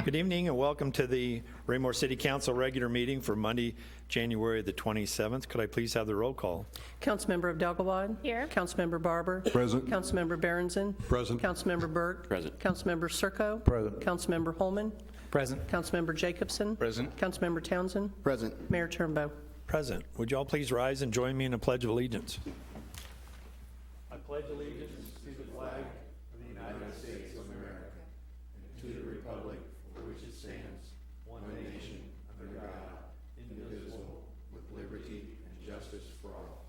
Good evening and welcome to the Raymore City Council regular meeting for Monday, January the 27th. Could I please have the roll call? Councilmember Abdelgawad. Here. Councilmember Barber. Present. Councilmember Berenson. Present. Councilmember Burke. Present. Councilmember Serko. Present. Councilmember Holman. Present. Councilmember Jacobson. Present. Councilmember Townsend. Present. Mayor Turnbow. Present. Would you all please rise and join me in a pledge of allegiance? I pledge allegiance to the flag of the United States of America and to the republic for which it stands, one nation, under God, indivisible, with liberty and justice for all.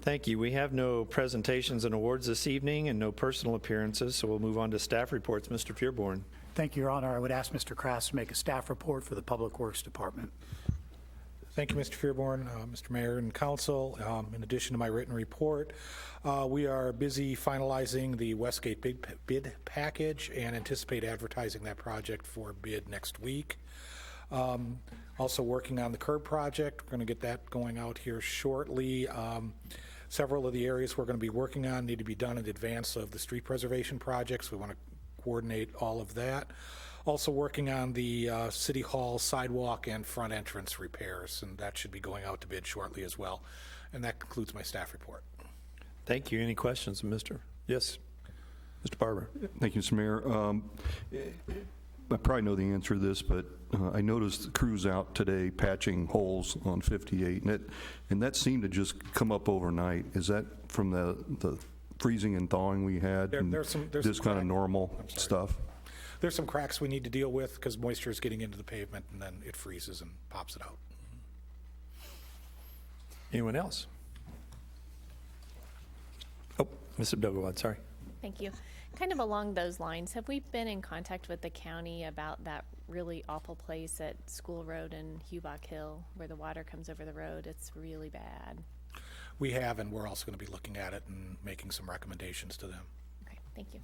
Thank you. We have no presentations and awards this evening and no personal appearances, so we'll move on to staff reports. Mr. Fearborn. Thank you, Your Honor. I would ask Mr. Krass to make a staff report for the Public Works Department. Thank you, Mr. Fearborn, Mr. Mayor and Council. In addition to my written report, we are busy finalizing the Westgate bid package and anticipate advertising that project for bid next week. Also working on the curb project. We're going to get that going out here shortly. Several of the areas we're going to be working on need to be done in advance of the street preservation projects. We want to coordinate all of that. Also working on the City Hall sidewalk and front entrance repairs, and that should be going out to bid shortly as well. And that concludes my staff report. Thank you. Any questions, Mr.? Yes, Mr. Barber. Thank you, Mr. Mayor. I probably know the answer to this, but I noticed the crews out today patching holes on 58, and that seemed to just come up overnight. Is that from the freezing and thawing we had? There's some this kind of normal stuff? There's some cracks we need to deal with because moisture is getting into the pavement and then it freezes and pops it out. Anyone else? Oh, Ms. Abdelgawad, sorry. Thank you. Kind of along those lines, have we been in contact with the county about that really awful place at School Road and Hubach Hill where the water comes over the road? It's really bad. We have, and we're also going to be looking at it and making some recommendations to them. Okay, thank you.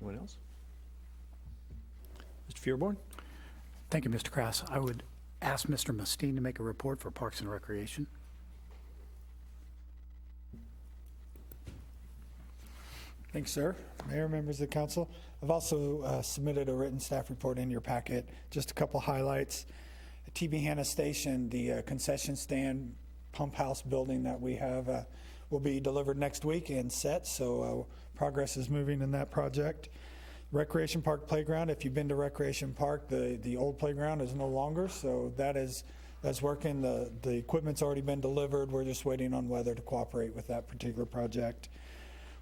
Anyone else? Mr. Fearborn? Thank you, Mr. Krass. I would ask Mr. Mustine to make a report for Parks and Recreation. Thanks, sir. Mayor, members of the council. I've also submitted a written staff report in your packet. Just a couple highlights. At TB Hanna Station, the concession stand pump house building that we have will be delivered next week and set, so progress is moving in that project. Recreation Park Playground, if you've been to Recreation Park, the old playground is no longer, so that's working. The equipment's already been delivered. We're just waiting on weather to cooperate with that particular project.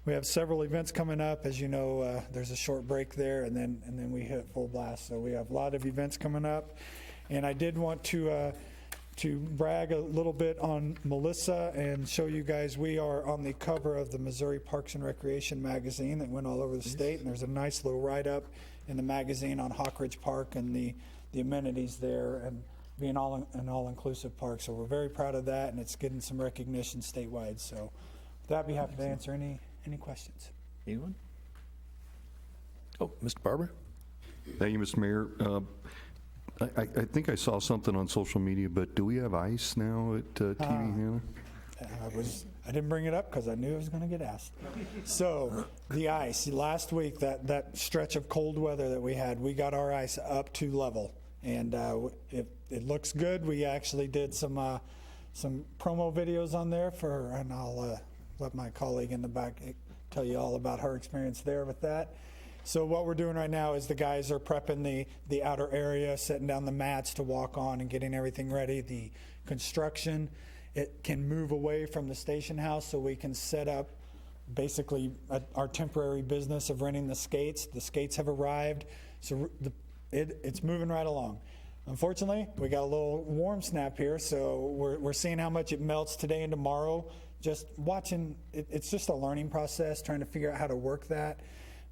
We have several events coming up. As you know, there's a short break there, and then we hit full blast. So we have a lot of events coming up. And I did want to brag a little bit on Melissa and show you guys we are on the cover of the Missouri Parks and Recreation magazine that went all over the state. And there's a nice little write-up in the magazine on Hawk Ridge Park and the amenities there and being an all-inclusive park. So we're very proud of that, and it's getting some recognition statewide. So with that, I'd be happy to answer any questions. Anyone? Oh, Mr. Barber? Thank you, Mr. Mayor. I think I saw something on social media, but do we have ice now at TB Hanna? I didn't bring it up because I knew I was going to get asked. So the ice, last week, that stretch of cold weather that we had, we got our ice up to level, and it looks good. We actually did some promo videos on there and I'll let my colleague in the back tell you all about her experience there with that. So what we're doing right now is the guys are prepping the outer area, setting down the mats to walk on and getting everything ready. The construction, it can move away from the station house so we can set up basically our temporary business of renting the skates. The skates have arrived, so it's moving right along. Unfortunately, we got a little warm snap here, so we're seeing how much it melts today and tomorrow. Just watching, it's just a learning process, trying to figure out how to work that.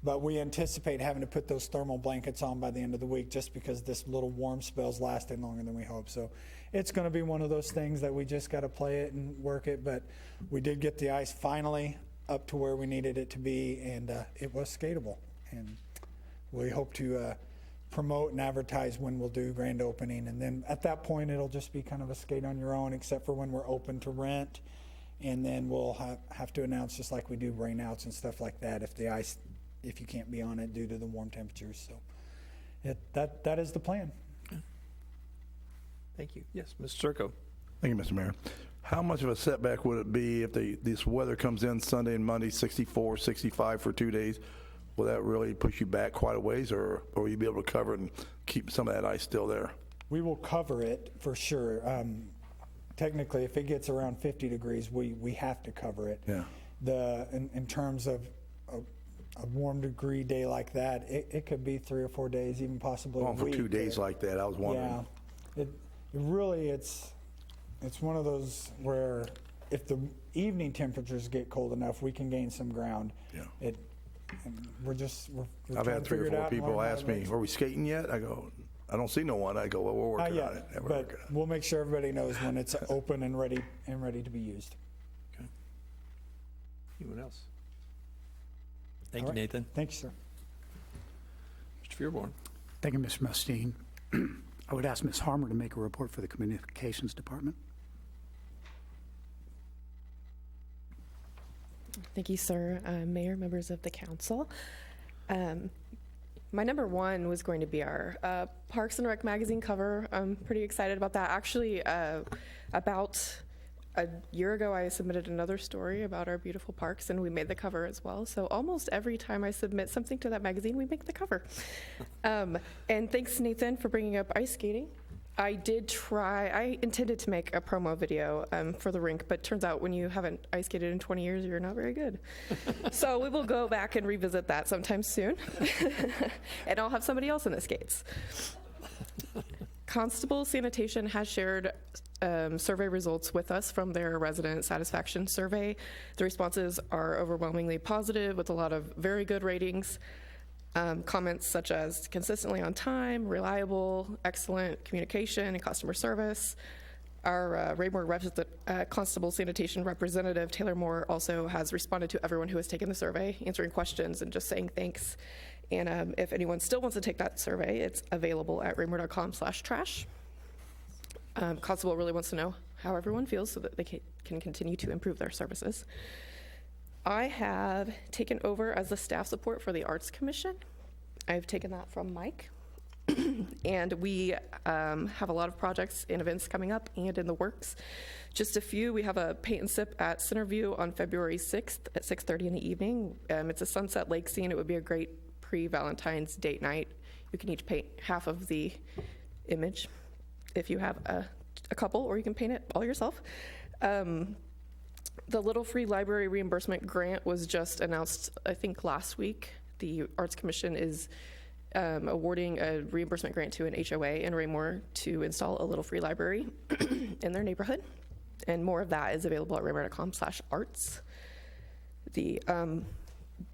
But we anticipate having to put those thermal blankets on by the end of the week just because this little warm spell's lasting longer than we hope. So it's going to be one of those things that we just got to play it and work it. But we did get the ice finally up to where we needed it to be, and it was skatable. And we hope to promote and advertise when we'll do grand opening. And then at that point, it'll just be kind of a skate on your own, except for when we're open to rent. and then we'll have to announce, just like we do rainouts and stuff like that, if you can't be on it due to the warm temperatures. So that is the plan. Thank you. Yes, Mr. Circo. Thank you, Mr. Mayor. How much of a setback would it be if this weather comes in Sunday and Monday, 64, 65 for 2 days? Will that really push you back quite a ways, or will you be able to cover it and keep some of that ice still there? We will cover it for sure. Technically, if it gets around 50 degrees, we have to cover it. Yeah. In terms of a warm degree day like that, it could be 3 or 4 days, even possibly a Well, for week. 2 days like that, I was wondering. Yeah, it's one of those where if the evening temperatures get cold enough, we can gain some ground. Yeah. We're I've trying had to 3 or figure it 4 out and people learn how ask to me, make- are we skating yet? I go, I don't see no one. I go, well, we're Not working on it. yet, Yeah, we're but working on it. we'll make sure everybody knows when it's open and ready to be used. Anyone else? Thank All you, right. Nathan. Thank you, sir. Mr. Fearborn. Thank you, Mr. Mustine. I would ask Ms. Harmer to make a report for the Communications Department. Thank you, sir. Mayor, members of the council. My number one was going to be our Parks and Rec magazine cover. I'm pretty excited about that. Actually, about a year ago, I submitted another story about our beautiful parks, and we made the cover as well. So almost every time I submit something to that magazine, we make the cover. And thanks, Nathan, for bringing up ice skating. I intended to make a promo video for the rink, but turns out when you haven't ice skated in 20 years, you're not very good. So we will go back and revisit that sometime soon. And I'll have somebody else in the skates. Constable Sanitation has shared survey results with us from their resident satisfaction survey. The responses are overwhelmingly positive with a lot of very good ratings. Comments such as consistently on time, reliable, excellent communication and customer service. Our Raymore Constable Sanitation representative, Taylor Moore, also has responded to everyone who has taken the survey, answering questions and just saying thanks. And if anyone still wants to take that survey, it's available at raymore.com/trash. Constable really wants to know how everyone feels so that they can continue to improve their services. I have taken over as the staff support for the Arts Commission. I've taken that from Mike. And we have a lot of projects and events coming up and in the works. Just a few, we have a paint and sip at Centerview on February 6th at 6:30 in the evening. It's a sunset lake scene. It would be a great pre-Valentine's date night. You can each paint half of the image if you have a couple, or you can paint it all yourself. The Little Free Library Reimbursement Grant was just announced, I think, last week. The Arts Commission is awarding a reimbursement grant to an HOA in Raymore to install a Little Free Library in their neighborhood. And more of that is available at raymore.com/arts. The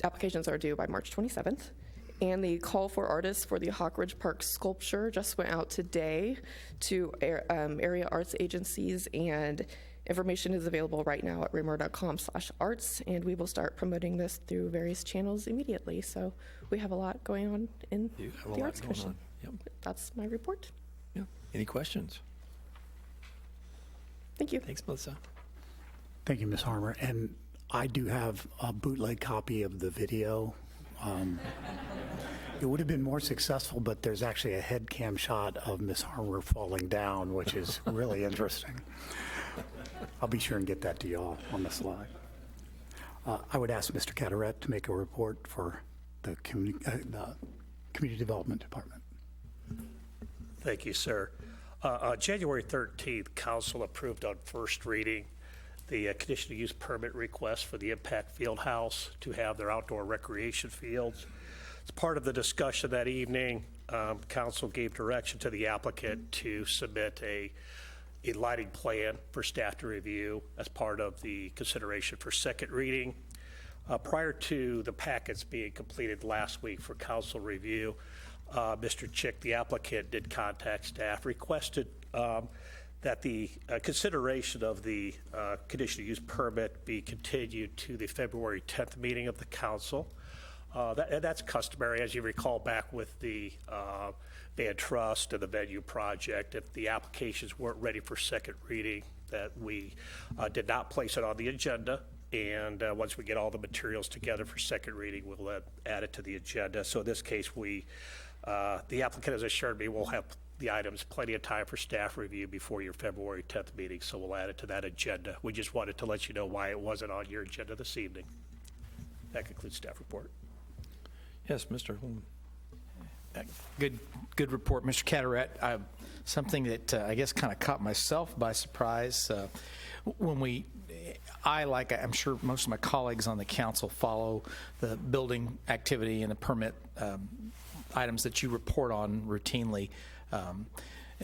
applications are due by March 27th. And the call for artists for the Hawk Ridge Park sculpture just went out today to area arts agencies, and information is available right now at raymore.com/arts, and we will start promoting this through various channels immediately. So we have a lot going on in You have a the lot Arts going Commission. on. Yep. That's my report. Yeah. Any questions? Thank you. Thanks, Melissa. Thank you, Ms. Harmer. And I do have a bootleg copy of the video. It would have been more successful, but there's actually a head cam shot of Ms. Harmer falling down, which is really interesting. I'll be sure and get that to y'all on the slide. I would ask Mr. Cataret to make a report for the Community Development Department. Thank you, sir. On January 13th, council approved on first reading the conditional use permit request for the Impact Fieldhouse to have their outdoor recreation fields. As part of the discussion that evening, council gave direction to the applicant to submit a lighting plan for staff to review as part of the consideration for second reading. Prior to the packets being completed last week for council review, Mr. Chick, the applicant, did contact staff, requested that the consideration of the conditional use permit be continued to the February 10th meeting of the council. That's customary, as you recall back with the Van Trust and the venue project. If the applications weren't ready for second reading, that we did not place it on the agenda. And once we get all the materials together for second reading, we'll add it to the agenda. So in this case, the applicant has assured me we'll have the items plenty of time for staff review before your February 10th meeting, so we'll add it to that agenda. We just wanted to let you know why it wasn't on your agenda this evening. That concludes staff report. Yes, Mr. Holman. Good report, Mr. Carteret. Something that I guess kind of caught myself by surprise when like I'm sure most of my colleagues on the council, follow the building activity and the permit items that you report on routinely.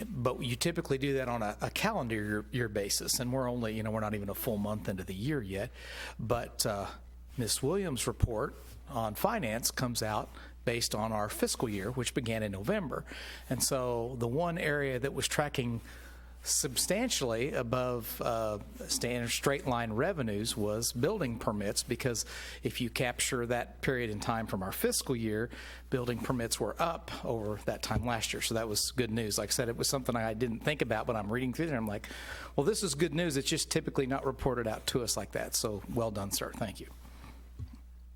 But you typically do that on a calendar year basis, and we're only, we're not even a full month into the year yet. But Ms. Williams' report on finance comes out based on our fiscal year, which began in November. And so the one area that was tracking substantially above standard straight line revenues was building permits, because if you capture that period in time from our fiscal year, building permits were up over that time last year. So that was good news. Like I said, it was something I didn't think about, but I'm reading through there and I'm like, well, this is good news. It's just typically not reported out to us like that. So well done, sir. Thank you.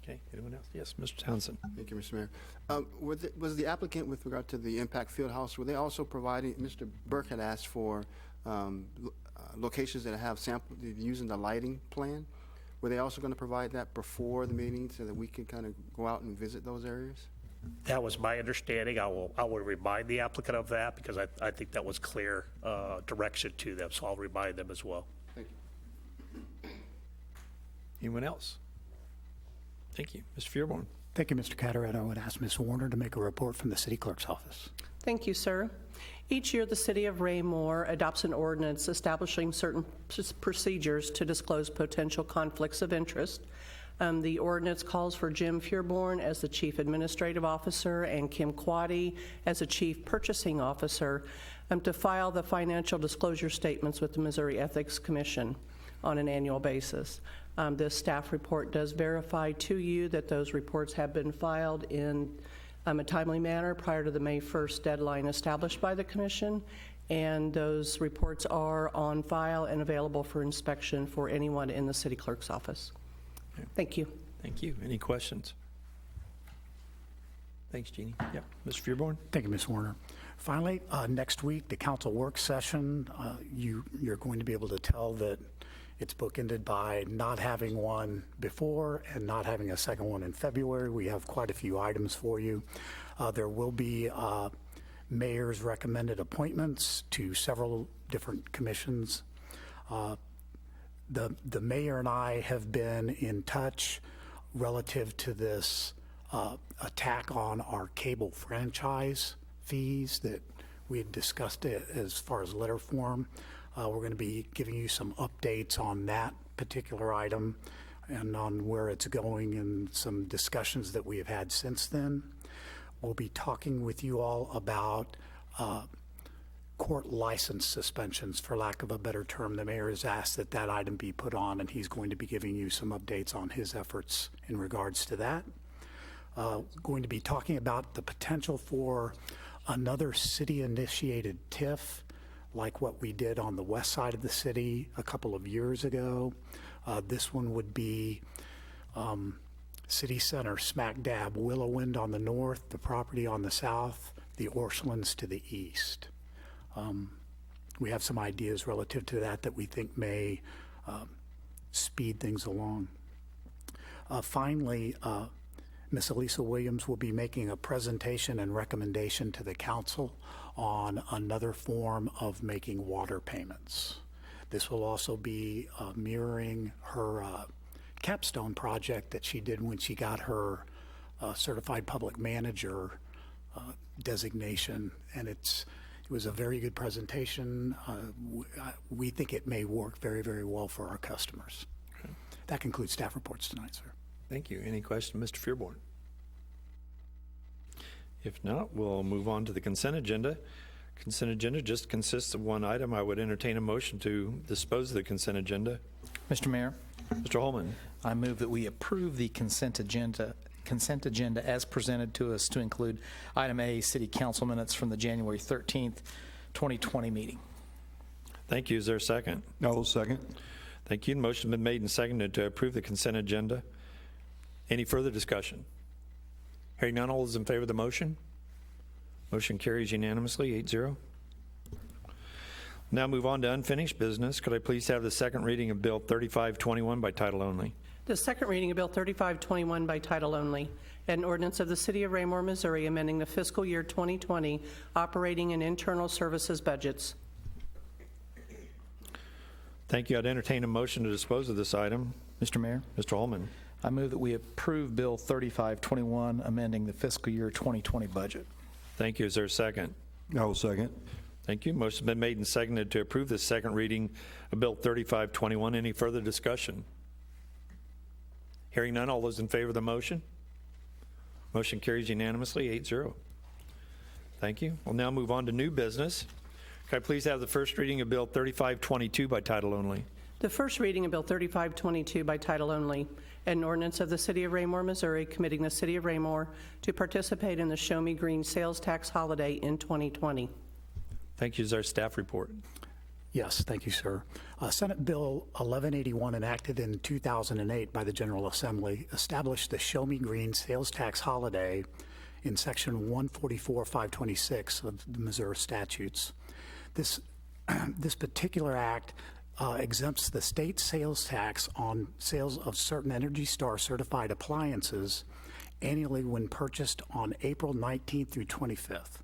Okay, anyone else? Yes, Mr. Townsend. Thank you, Mr. Mayor. Was the applicant, with regard to the Impact Fieldhouse, were they also providing, Mr. Burke had asked for locations that have sample, using the lighting plan? Were they also going to provide that before the meeting so that we can kind of go out and visit those areas? That was my understanding. I will remind the applicant of that, because I think that was clear direction to them, so I'll remind them as well. Thank you. Anyone else? Thank you. Mr. Fearborn. Thank you, Mr. Carteret. I would ask Ms. Warner to make a report from the city clerk's office. Thank you, sir. Each year, the City of Raymore adopts an ordinance establishing certain procedures to disclose potential conflicts of interest. The ordinance calls for Jim Fearborn as the Chief Administrative Officer and Kim Quaddy as the Chief Purchasing Officer to file the financial disclosure statements with the Missouri Ethics Commission on an annual basis. This staff report does verify to you that those reports have been filed in a timely manner prior to the May 1st deadline established by the Commission, and those reports are on file and available for inspection for anyone in the City Clerk's office. Thank you. Thank you. Any questions? Thanks, Jeannie. Yep. Mr. Fearborn. Thank you, Ms. Warner. Finally, next week, the council work session, you're going to be able to tell that it's bookended by not having one before and not having a second one in February. We have quite a few items for you. There will be mayor's recommended appointments to several different commissions. The mayor and I have been in touch relative to this attack on our cable franchise fees that we had discussed it as far as letter form. We're going to be giving you some updates on that particular item and on where it's going and some discussions that we have had since then. We'll be talking with you all about court license suspensions, for lack of a better term. The mayor has asked that that item be put on, and he's going to be giving you some updates on his efforts in regards to that. Going to be talking about the potential for another city-initiated TIF, like what we did on the west side of the city a couple of years ago. This one would be City Center, smack dab, Willowwind on the north, the property on the south, the Orchlands to the east. We have some ideas relative to that we think may speed things along. Finally, Ms. Elisa Williams will be making a presentation and recommendation to the council on another form of making water payments. This will also be mirroring her capstone project that she did when she got her certified public manager designation, and it was a very good presentation. We think it may work very, very well for our customers. Okay. That concludes staff reports tonight, sir. Thank you. Any question, Mr. Fearborn? If not, we'll move on to the consent agenda. Consent agenda just consists of one item. I would entertain a motion to dispose of the consent agenda. Mr. Mayor, Mr. Holman. I move that we approve the consent agenda consent agenda as presented to us to include item A, city council minutes from the January 13th, 2020 meeting. Thank you. Is there a second? I will second. Thank you. The motion's been made and seconded to approve the consent agenda. Any further discussion? Hearing none, all those in favor of the motion? Motion carries unanimously, 8-0. Now move on to unfinished business. Could I please have the second reading of Bill 3521 by title only? The second reading of Bill 3521 by title only, an ordinance of the City of Raymore, Missouri, amending the fiscal year 2020 operating and internal services budgets. Thank you. I'd entertain a motion to dispose of this item. Mr. Mayor, Mr. Holman. I move that we approve Bill 3521, amending the fiscal year 2020 budget. Thank you. Is there a second? I will second. Thank you. Motion's been made and seconded to approve the second reading of Bill 3521. Any further discussion? Hearing none, all those in favor of the motion? Motion carries unanimously, 8-0. Thank you. We'll now move on to new business. Could I please have the first reading of Bill 3522 by title only? The first reading of Bill 3522 by title only, an ordinance of the City of Raymore, Missouri, committing the City of Raymore to participate in the Show Me Green sales tax holiday in 2020. Thank you. Is our staff report? Yes, thank you, sir. Senate Bill 1181, enacted in 2008 by the General Assembly, established the Show Me Green sales tax holiday in Section 144.526 of the Missouri statutes. This particular act exempts the state sales tax on sales of certain Energy Star certified appliances annually when purchased on April 19th through 25th.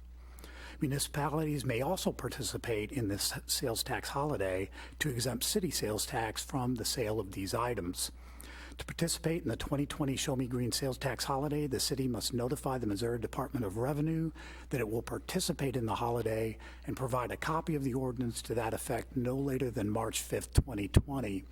Municipalities may also participate in this sales tax holiday to exempt city sales tax from the sale of these items. To participate in the 2020 Show Me Green sales tax holiday, the city must notify the Missouri Department of Revenue that it will participate in the holiday and provide a copy of the ordinance to that effect no later than March 5th, 2020.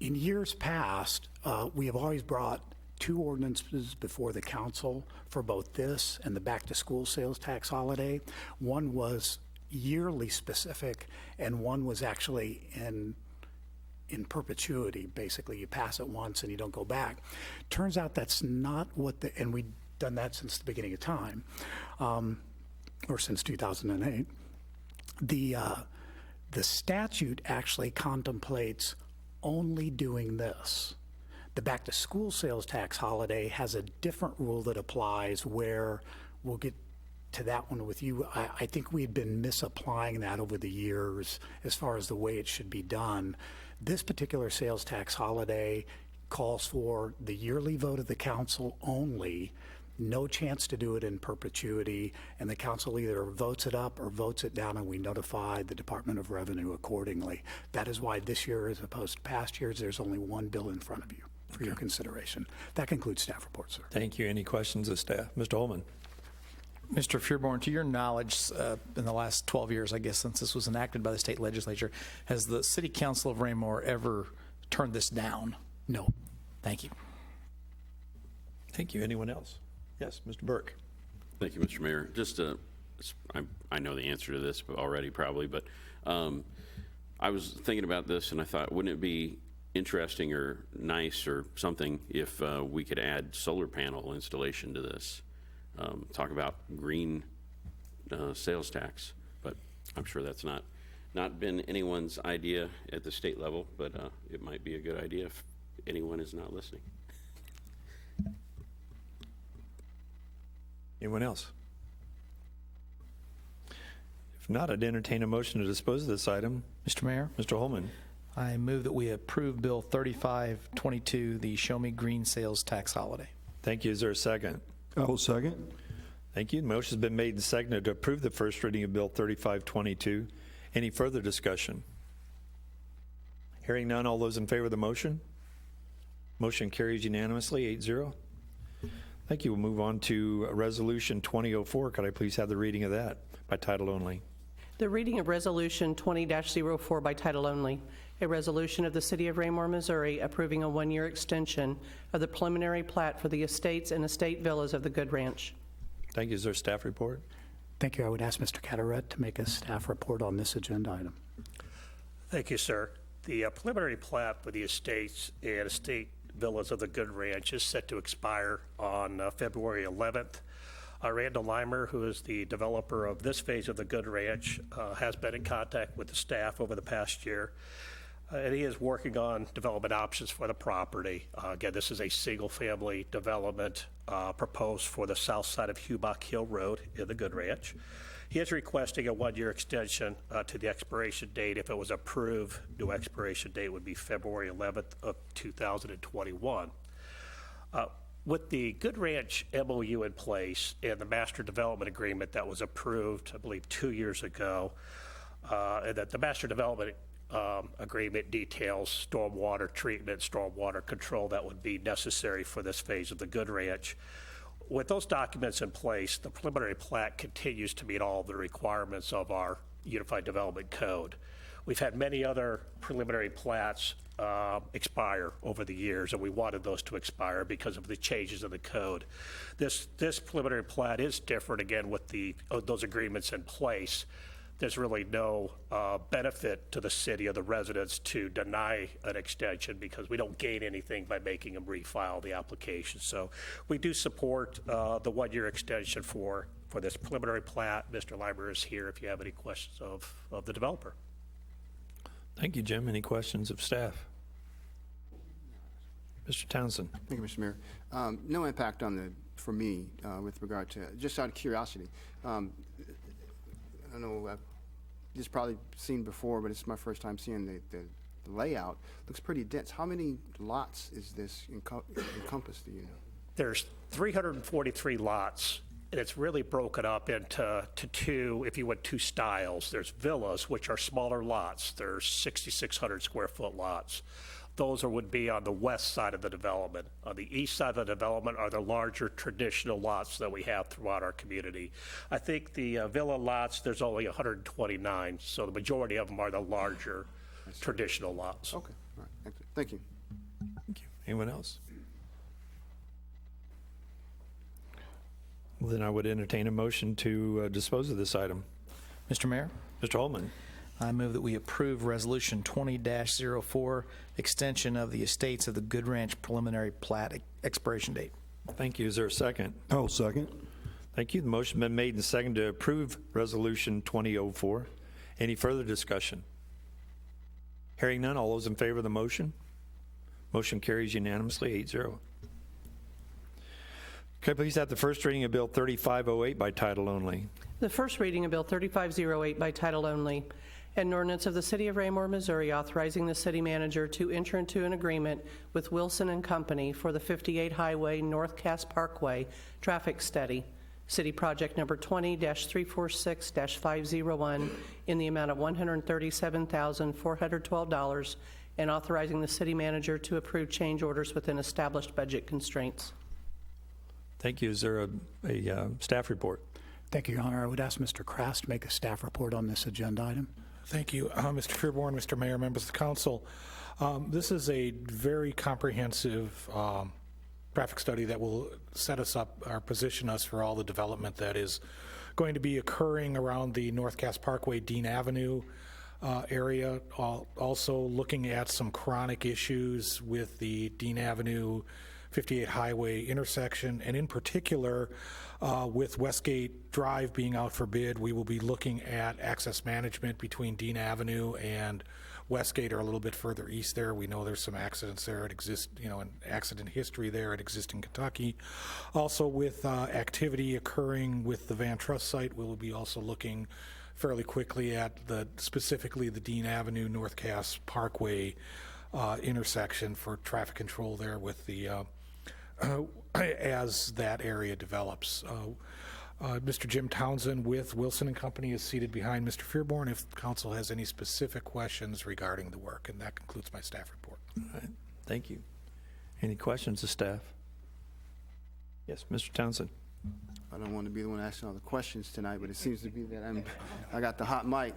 In years past, we have always brought two ordinances before the council for both this and the back-to-school sales tax holiday. One was yearly specific, and one was actually in perpetuity. Basically, you pass it once and you don't go back. Turns out that's not what and we've done that since the beginning of time, or since 2008. The statute actually contemplates only doing this. The back-to-school sales tax holiday has a different rule that applies, where we'll get to that one with you. I think we had been misapplying that over the years as far as the way it should be done. This particular sales tax holiday calls for the yearly vote of the council only, no chance to do it in perpetuity, and the council either votes it up or votes it down, and we notify the Department of Revenue accordingly. That is why this year, as opposed to past years, there's only one bill in front of you for your consideration. That concludes staff report, sir. Thank you. Any questions of staff? Mr. Holman. Mr. Fearborn, to your knowledge, in the last 12 years, I guess, since this was enacted by the state legislature, has the City Council of Raymore ever turned this down? No. Thank you. Thank you. Anyone else? Yes, Mr. Burke. Thank you, Mr. Mayor. Just, I know the answer to this already probably, but I was thinking about this and I thought, wouldn't it be interesting or nice or something if we could add solar panel installation to this? Talk about green sales tax, but I'm sure that's not been anyone's idea at the state level, but it might be a good idea if anyone is not listening. Anyone else? If not, I'd entertain a motion to dispose of this item. Mr. Mayor, Mr. Holman. I move that we approve Bill 3522, the Show Me Green sales tax holiday. Thank you. Is there a second? I will second. Thank you. The motion's been made and seconded to approve the first reading of Bill 3522. Any further discussion? Hearing none, all those in favor of the motion? Motion carries unanimously, 8-0. Thank you. We'll move on to Resolution 2004. Could I please have the reading of that by title only? The reading of Resolution 20-04 by title only, a resolution of the City of Raymore, Missouri, approving a one-year extension of the preliminary plat for the estates and estate villas of the Good Ranch. Thank you. Is there a staff report? Thank you. I would ask Mr. Cataret to make a staff report on this agenda item. Thank you, sir. The preliminary plat for the estates and estate Villas of the Good Ranch is set to expire on February 11th. Randall Limer, who is the developer of this phase of the Good Ranch, has been in contact with the staff over the past year, and he is working on development options for the property. Again, this is a single-family development proposed for the south side of Hubach Hill Road in the Good Ranch. He is requesting a one-year extension to the expiration date. If it was approved, new expiration date would be February 11th of 2021. With the Good Ranch MOU in place and the master development agreement that was approved, I believe, 2 years ago, and that the master development agreement details stormwater treatment, stormwater control that would be necessary for this phase of the Good Ranch. With those documents in place, the preliminary plat continues to meet all the requirements of our Unified Development Code. We've had many other preliminary plats expire over the years, and we wanted those to expire because of the changes in the code. This preliminary plat is different, again, with those agreements in place. There's really no benefit to the city or the residents to deny an extension because we don't gain anything by making them refile the application. So we do support the one-year extension for this preliminary plat. Mr. Limer is here if you have any questions of the developer. Thank you, Jim. Any questions of staff? Mr. Townsend. Thank you, Mr. Mayor. No impact for me with regard to, just out of curiosity. I don't know, this is probably seen before, but it's my first time seeing the layout. Looks pretty dense. How many lots is this encompassed, do you know? There's 343 lots, and it's really broken up into two, if you would, two styles. There's villas, which are smaller lots. There's 6,600 square foot lots. Those would be on the west side of the development. On the east side of the development are the larger traditional lots that we have throughout our community. I think the villa lots, there's only 129, so the majority of them are the larger traditional lots. Okay, all right, excellent. Thank you. Thank you. Anyone else? Well, then I would entertain a motion to dispose of this item. Mr. Mayor, Mr. Holman. I move that we approve Resolution 20-04, extension of the Estates of the Good Ranch preliminary plat expiration date. Thank you. Is there a second? Oh, second. Thank you. The motion been made and seconded to approve Resolution 2004. Any further discussion? Hearing none, all those in favor of the motion? Motion carries unanimously, 8-0. Could I please have the first reading of Bill 3508 by title only? The first reading of Bill 3508 by title only, an ordinance of the City of Raymore, Missouri, authorizing the city manager to enter into an agreement with Wilson and Company for the 58 Highway North Cass Parkway traffic study, city project number 20-346-501, in the amount of $137,412, and authorizing the city manager to approve change orders within established budget constraints. Thank you. Is there a staff report? Thank you, Your Honor. I would ask Mr. Krast to make a staff report on this agenda item. Thank you, Mr. Fearborn, Mr. Mayor, members of the council. This is a very comprehensive traffic study that will set us up or position us for all the development that is going to be occurring around the North Cass Parkway, Dean Avenue area. Also looking at some chronic issues with the Dean Avenue 58 Highway intersection, and in particular, with Westgate Drive being out for bid, we will be looking at access management between Dean Avenue and Westgate, or a little bit further east there. We know there's some accidents there. It exists, an accident history there. It exists in Kentucky. Also, with activity occurring with the Van Trust site, we will be also looking fairly quickly at specifically the Dean Avenue North Cass Parkway intersection for traffic control there with the as that area develops. Mr. Jim Townsend with Wilson and Company is seated behind Mr. Fearborn if council has any specific questions regarding the work, and that concludes my staff report. All right. Thank you. Any questions of staff? Yes, Mr. Townsend. I don't want to be the one asking all the questions tonight, but it seems to be that I got the hot mic.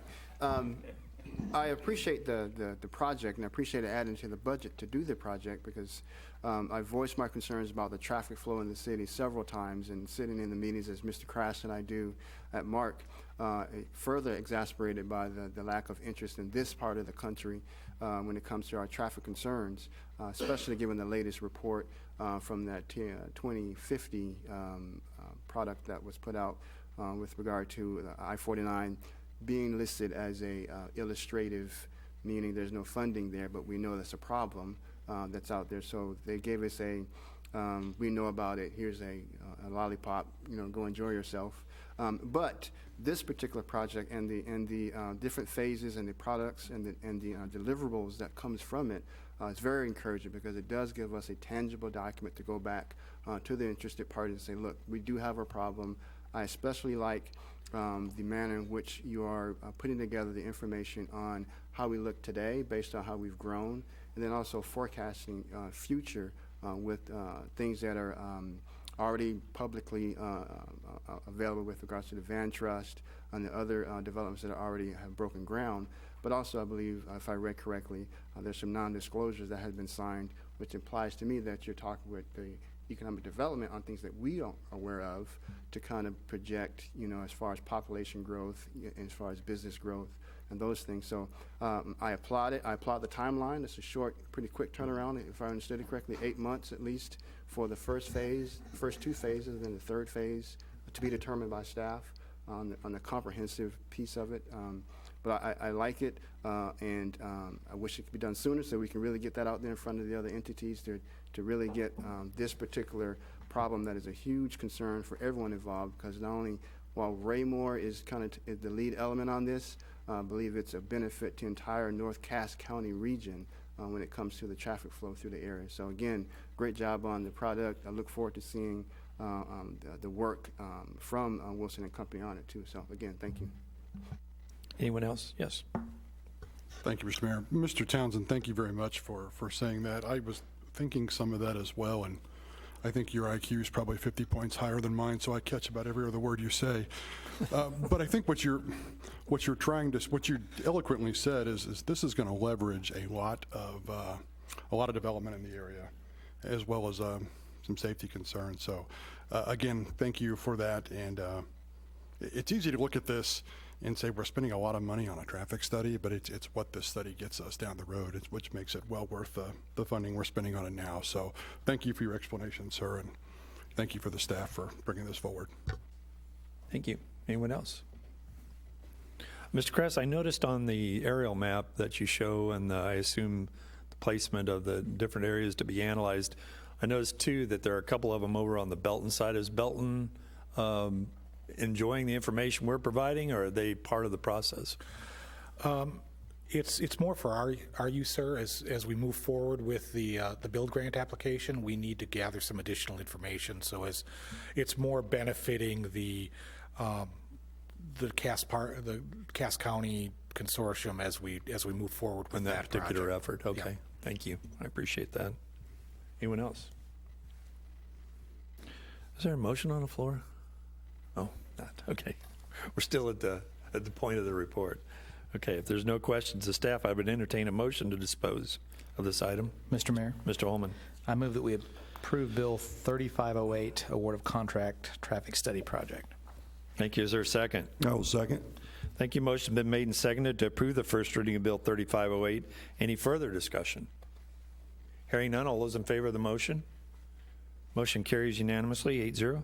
I appreciate the project, and I appreciate it adding to the budget to do the project, because I voiced my concerns about the traffic flow in the city several times, and sitting in the meetings as Mr. Krast and I do at MARC, further exasperated by the lack of interest in this part of the country when it comes to our traffic concerns, especially given the latest report from that 2050 product that was put out with regard to I-49 being listed as a illustrative, meaning there's no funding there, but we know that's a problem that's out there. So they gave us a, we know about it, here's a lollipop, go enjoy yourself. But this particular project and the different phases and the products and the deliverables that comes from it is very encouraging, because it does give us a tangible document to go back to the interested parties and say, look, we do have a problem. I especially like the manner in which you are putting together the information on how we look today based on how we've grown, and then also forecasting future with things that are already publicly available with regards to the Van Trust and the other developments that already have broken ground. But also, I believe, if I read correctly, there's some non-disclosures that have been signed, which implies to me that you're talking with the economic development on things that we aren't aware of to kind of project, as far as population growth, as far as business growth and those things. So I applaud it. I applaud the timeline. It's a short, pretty quick turnaround, if I understood it correctly, 8 months at least for the first phase, first 2 phases, and then the third phase to be determined by staff on the comprehensive piece of it. But I like it, and I wish it could be done sooner so we can really get that out there in front of the other entities to really get this particular problem that is a huge concern for everyone involved, because not only while Raymore is kind of the lead element on this, I believe it's a benefit to entire North Cass County region when it comes to the traffic flow through the area. So again, great job on the product. I look forward to seeing the work from Wilson and Company on it too. So again, thank you. Anyone else? Yes. Thank you, Mr. Mayor. Mr. Townsend, thank you very much for saying that. I was thinking some of that as well, and I think your IQ is probably 50 points higher than mine, so I catch about every other word you say. But I think what you eloquently said is this is going to leverage a lot of development in the area, as well as some safety concerns. So again, thank you for that. And it's easy to look at this and say we're spending a lot of money on a traffic study, but it's what this study gets us down the road, which makes it well worth the funding we're spending on it now. So thank you for your explanation, sir, and thank you for the staff for bringing this forward. Thank you. Anyone else? Mr. Kress, I noticed on the aerial map that you show, and I assume the placement of the different areas to be analyzed, I noticed too that there are a couple of them over on the Belton side. Is Belton enjoying the information we're providing, or are they part of the process? It's more for our use, sir. As we move forward with the build grant application, we need to gather some additional information. So as it's more benefiting the Cass County consortium as we move forward with that particular project. effort. Okay, Yeah. Thank you. I appreciate that. Anyone else? Is there a motion on the floor? Oh, not. Okay. We're still at the point of the report. Okay, if there's no questions of staff, I would entertain a motion to dispose of this item. Mr. Mayor, Mr. Holman. I move that we approve Bill 3508, Award of Contract Traffic Study Project. Thank you. Is there a second? I will second. Thank you. Motion been made and seconded to approve the first reading of Bill 3508. Any further discussion? Hearing none, all those in favor of the motion? Motion carries unanimously, 8-0.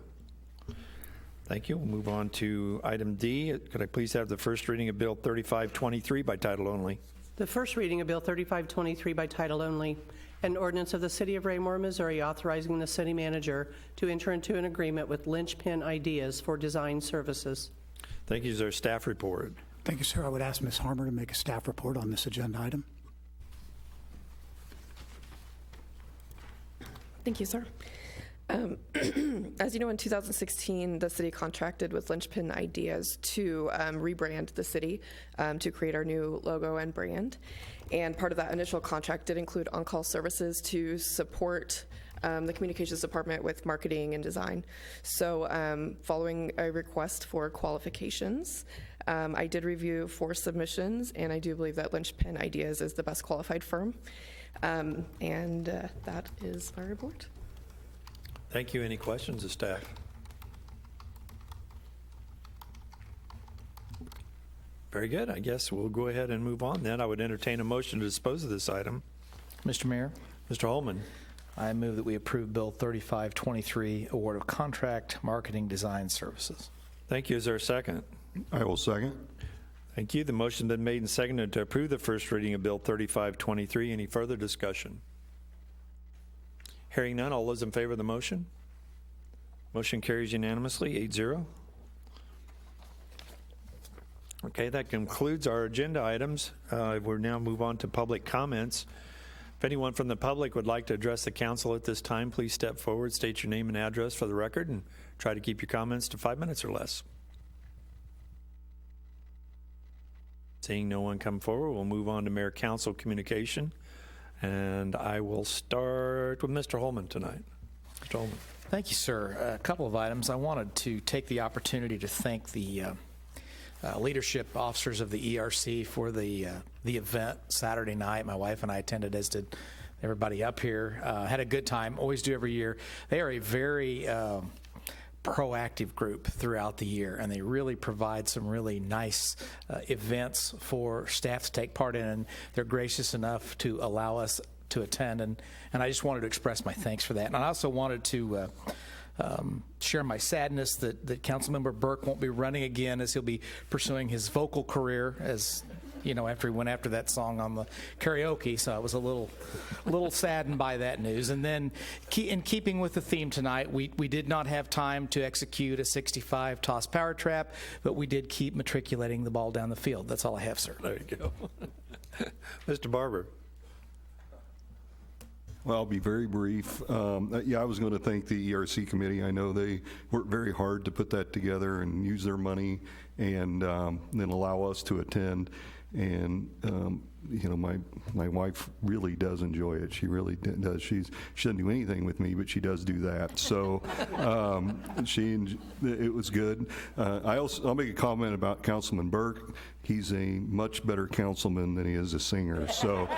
Thank you. We'll move on to item D. Could I please have the first reading of Bill 3523 by title only? The first reading of Bill 3523 by title only, an ordinance of the City of Raymore, Missouri, authorizing the city manager to enter into an agreement with Lynchpin Ideas for design services. Thank you. Is there a staff report? Thank you, sir. I would ask Ms. Harmer to make a staff report on this agenda item. Thank you, sir. As you know, in 2016, the city contracted with Lynchpin Ideas to rebrand the city to create our new logo and brand. And part of that initial contract did include on-call services to support the communications department with marketing and design. So following a request for qualifications, I did review 4 submissions, and I do believe that Lynchpin Ideas is the best qualified firm. And that is my report. Thank you. Any questions of staff? Very good. I guess we'll go ahead and move on then. I would entertain a motion to dispose of this item. Mr. Mayor, Mr. Holman, I move that we approve Bill 3523, award of contract marketing design services. thank you. Is there a second? I will second. Thank you. The motion been made and seconded to approve the first reading of Bill 3523. Any further discussion? Hearing none, all those in favor of the motion? Motion carries unanimously, 8-0. Okay, that concludes our agenda items. We'll now move on to public comments. If anyone from the public would like to address the council at this time, please step forward, state your name and address for the record, and try to keep your comments to 5 minutes or less. Seeing no one come forward, we'll move on to mayor-council communication. And I will start with Mr. Holman tonight. Mr. Holman. Thank you, sir. A couple of items. I wanted to take the opportunity to thank the leadership officers of the ERC for the event Saturday night. My wife and I attended, as did everybody up here. Had a good time, always do every year. They are a very proactive group throughout the year, and they really provide some really nice events for staff to take part in, and they're gracious enough to allow us to attend, and I just wanted to express my thanks for that. And I also wanted to share my sadness that Councilmember Burke won't be running again, as he'll be pursuing his vocal career, as you know, after he went after that song on the karaoke. So I was a little saddened by that news. And then in keeping with the theme tonight, we did not have time to execute a 65 toss power trap, but we did keep matriculating the ball down the field. That's all I have, sir. There you go. Mr. Barber. Well, I'll be very brief. Yeah, I was going to thank the ERC committee. I know they worked very hard to put that together and use their money and then allow us to attend. And you know, my wife really does enjoy it. She really does. She doesn't do anything with me, but she does do that. So it was good. I'll make a comment about Councilman Burke. He's a much better councilman than he is a singer. So,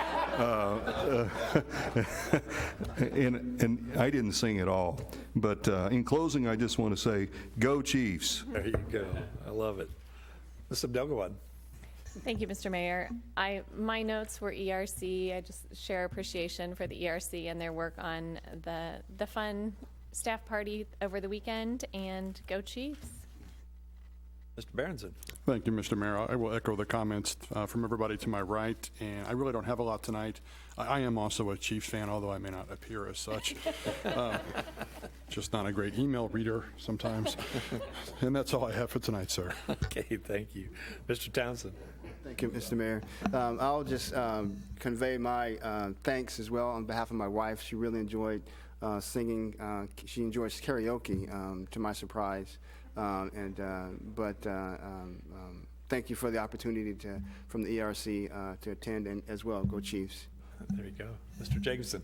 and I didn't sing at all. But in closing, I just want to say, go Chiefs. There you go. I love it. Mr. Abdelgawad. Thank you, Mr. Mayor. My notes were ERC. I just share appreciation for the ERC and their work on the fun staff party over the weekend, and go Chiefs. Mr. Berenson. Thank you, Mr. Mayor. I will echo the comments from everybody to my right, and I really don't have a lot tonight. I am also a Chiefs fan, although I may not appear as such. Just not a great email reader sometimes. And that's all I have for tonight, sir. Okay, thank you. Mr. Townsend. Thank you, Mr. Mayor. I'll just convey my thanks as well on behalf of my wife. She really enjoyed singing. She enjoys karaoke, to my surprise. Thank you for the opportunity from the ERC to attend, and as well, go Chiefs. There you go. Mr. Jacobson.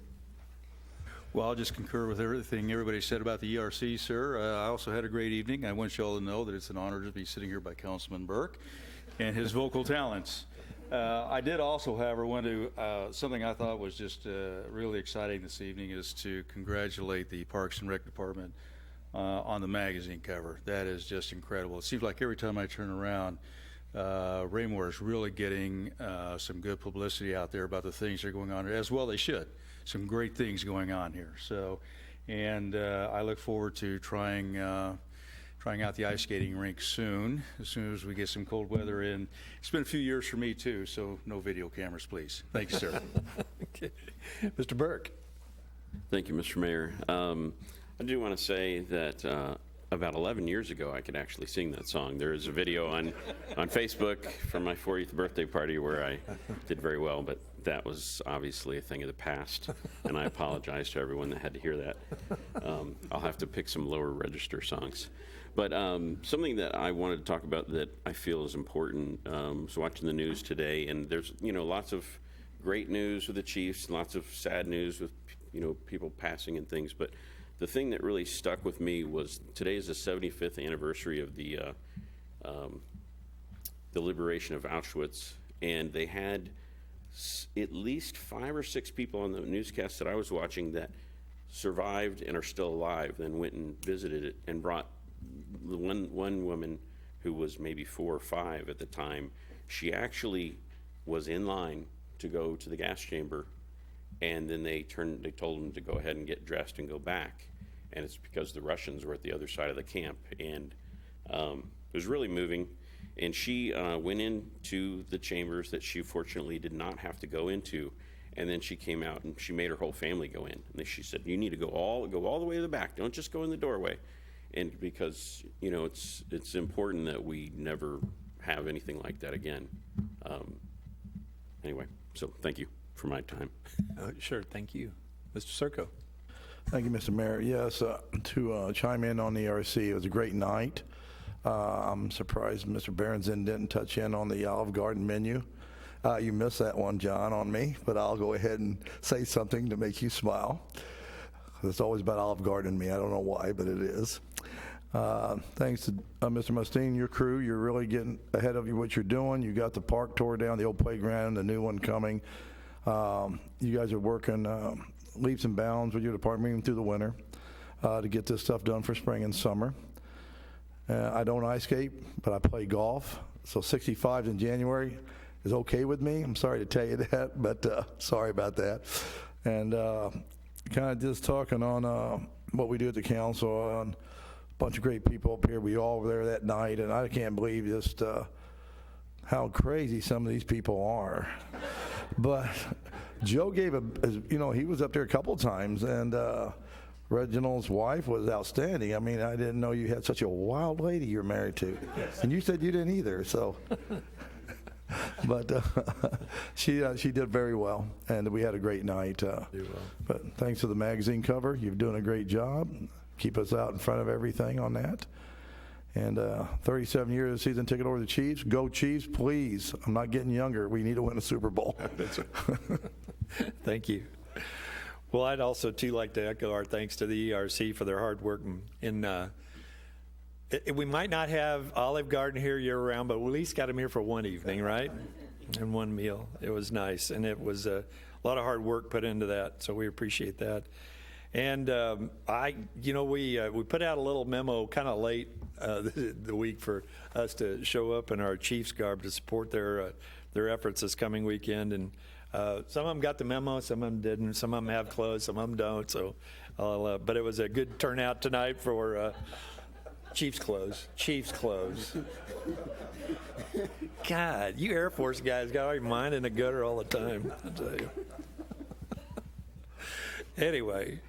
Well, I'll just concur with everything everybody said about the ERC, sir. I also had a great evening. I want you all to know that it's an honor to be sitting here by Councilman Burke and his vocal talents. I did also, however, want to, something I thought was just really exciting this evening is to congratulate the Parks and Rec Department on the magazine cover. That is just incredible. It seems like every time I turn around, Raymore is really getting some good publicity out there about the things that are going on, as well they should. Some great things going on here. So, and I look forward to trying out the ice skating rink soon as we get some cold weather in. It's been a few years for me too, so no video cameras, please. Thank you, sir. Okay. Mr. Burke. Thank you, Mr. Mayor. I do want to say that about 11 years ago, I could actually sing that song. There is a video on Facebook from my 40th birthday party where I did very well, but that was obviously a thing of the past, and I apologize to everyone that had to hear that. I'll have to pick some lower register songs. But something that I wanted to talk about that I feel is important, was watching the news today, and there's, lots of great news with the Chiefs, lots of sad news with, people passing and things, but the thing that really stuck with me was today is the 75th anniversary of the liberation of Auschwitz, and they had at least 5 or 6 people on the newscast that I was watching that survived and are still alive, then went and visited it and brought the one woman who was maybe 4 or 5 at the time, she actually was in line to go to the gas chamber, and then they told them to go ahead and get dressed and go back. And it's because the Russians were at the other side of the camp. And it was really moving. And she went into the chambers that she fortunately did not have to go into. And then she came out and she made her whole family go in. And then she said, you need to go all the way to the back. Don't just go in the doorway. And because, you know, it's important that we never have anything like that again. Anyway, so thank you for my time. Sure, thank you. Mr. Circo. Thank you, Mr. Mayor. Yes, to chime in on the ERC, it was a great night. I'm surprised Mr. Berenson didn't touch in on the Olive Garden menu. You missed that one, John, on me, but I'll go ahead and say something to make you smile. It's always about Olive Garden and me. I don't know why, but it is. Thanks to Mr. Mustine, your crew, you're really getting ahead of what you're doing. You got the park tore down, the old playground, the new one coming. You guys are working leaps and bounds with your department even through the winter to get this stuff done for spring and summer. I don't ice skate, but I play golf. So 65 in January is okay with me. I'm sorry to tell you that, but sorry about that. And kind of just talking on what we do at the council, on a bunch of great people up here. We all were there that night, and I can't believe just how crazy some of these people are. But Joe gave he was up there a couple times, and Reginald's wife was outstanding. I mean, I didn't know you had such a wild lady you're married to. And you said you didn't either, so. But she did very well, and we had a great night. But thanks to the magazine cover, you're doing a great job. Keep us out in front of everything on that. And 37 years of season ticket over the Chiefs. Go Chiefs, please. I'm not getting younger. We need to win a Super Bowl. Thank you. Well, I'd also, too, like to echo our thanks to the ERC for their hard work. We might not have Olive Garden here year-round, but we at least got them here for one evening, right? And one meal. It was nice, and it was a lot of hard work put into that, so we appreciate that. And we put out a little memo kind of late the week for us to show up in our Chiefs garb to support their efforts this coming weekend. And some of them got the memo, some of them didn't. Some of them have clothes, some of them don't. So, but it was a good turnout tonight for Chiefs clothes. Chiefs clothes. God, you Air Force guys got your mind in the gutter all the time, I tell you. Anyway,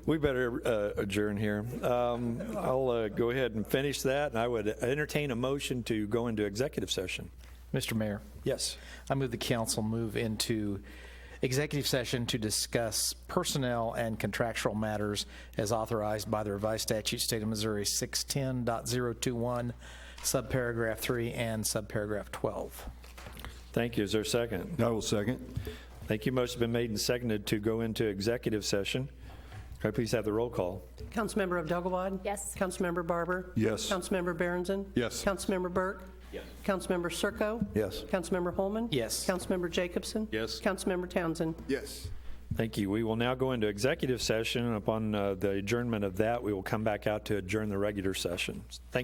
we better adjourn here. I'll go ahead and finish that, and I would entertain a motion to go into executive session. Mr. Mayor, Yes. I move the council move into executive session to discuss personnel and contractual matters as authorized by the revised statute, State of Missouri 610.021, subparagraph 3 and subparagraph 12. Thank you. Is there a second? I will second. Thank you. Motion's been made and seconded to go into executive session. Can I please have the roll call? Councilmember Abdelgawad? Yes. Councilmember Barber? Yes. Councilmember Berenson? Yes. Councilmember Burke? Yes. Councilmember Circo? Yes. Councilmember Holman? Yes. Councilmember Jacobson? Yes. Councilmember Townsend? Yes. Thank you. We will now go into executive session. Upon the adjournment of that, we will come back out to adjourn the regular session. Thank you.